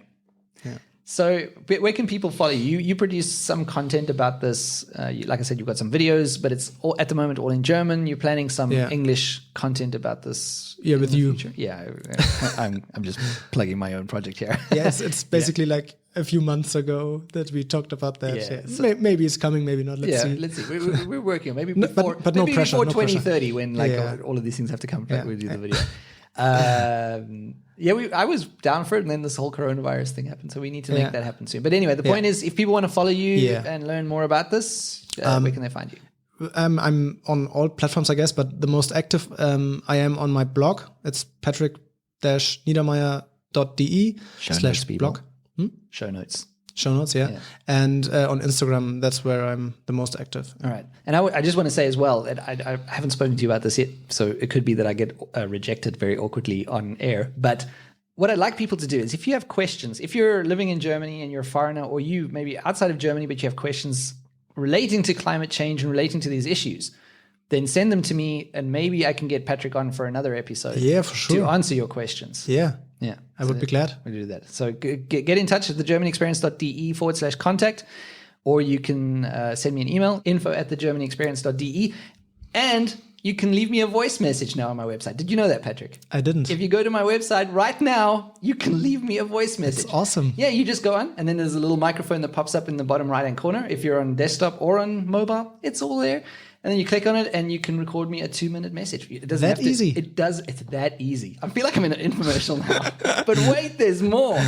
So where can people follow you? You produce some content about this. Like I said, you've got some videos, but it's all, at the moment all in German. You're planning some English content about this. Yeah, with you. Future. Yeah, I'm just plugging my own project here. Yes, it's basically like a few months ago that we talked about that. Yeah. So maybe it's coming, maybe not. Let's see. Let's see. We're working. Maybe no, before, but no pressure. Before no 2030, when all of these things have to come back, we'll do the video. I was down for it, and then this whole coronavirus thing happened, so we need to make that happen soon. But anyway, the point is, if people want to follow you and learn more about this, where can they find you? I'm on all platforms, I guess, but the most active I am on my blog. It's patrick-niedermayer.de/blog. Show notes, yeah. And on Instagram, that's where I'm the most active. All right. And I just want to say as well, that I haven't spoken to you about this yet, so it could be that I get rejected very awkwardly on air. But what I'd like people to do is, if you have questions, if you're living in Germany and you're a foreigner, or you maybe outside of Germany, but you have questions relating to climate change and relating to these issues, then send them to me, and maybe I can get Patrick on for another episode. Yeah, for sure. To answer your questions. Yeah. I would be glad. We'll do that. So get in touch at thegermanexperience.de/contact, or you can send me an email, info@thegermanexperience.de, and you can leave me a voice message now on my website. Did you know that, Patrick? I didn't. If you go to my website right now, you can leave me a voice message. That's awesome. Yeah, you just go on, and then there's a little microphone that pops up in the bottom right-hand corner. If you're on desktop or on mobile, it's all there. And then you click on it, and you can record me a 2-minute message. It doesn't have to, easy. It's that easy. I feel like I'm in an infomercial now. But wait, there's more.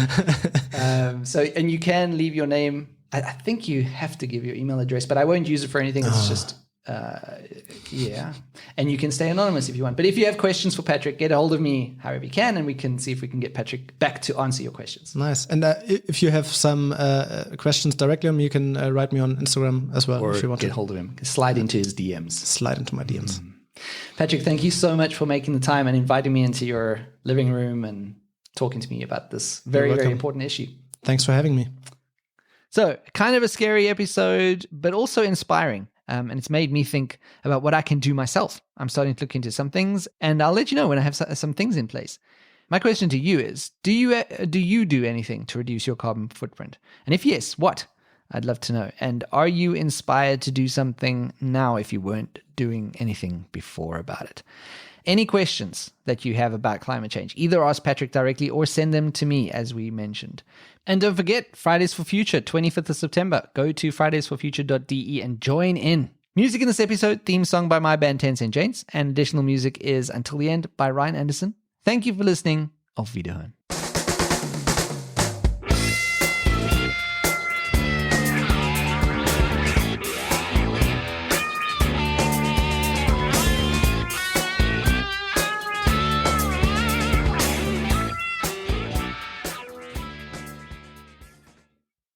And you can leave your name I think you have to give your email address, but I won't use it for anything. It's just, yeah. And you can stay anonymous if you want. But if you have questions for Patrick, get a hold of me however you can, and we can see if we can get Patrick back to answer your questions. Nice. And if you have some questions directly on me, you can write me on Instagram as well. Or if you want get to hold of him. Slide into his DMs. Slide into my DMs. Patrick, thank you so much for making the time and inviting me into your living room and talking to me about this very, very important issue. Thanks for having me. So, kind of a scary episode, but also inspiring. And it's made me think about what I can do myself. I'm starting to look into some things, and I'll let you know when I have some things in place. My question to you is, do you do anything to reduce your carbon footprint? And if yes, what? I'd love to know. And are you inspired to do something now if you weren't doing anything before about it? Any questions that you have about climate change, either ask Patrick directly or send them to me, as we mentioned. And don't forget, Fridays for Future, 25th of September. Go to fridaysforfuture.de and join in. Music in this episode, theme song by my band 10 St. Janes, and additional music is Until the End by Ryan Anderson. Thank you for listening. Auf Wiederhören.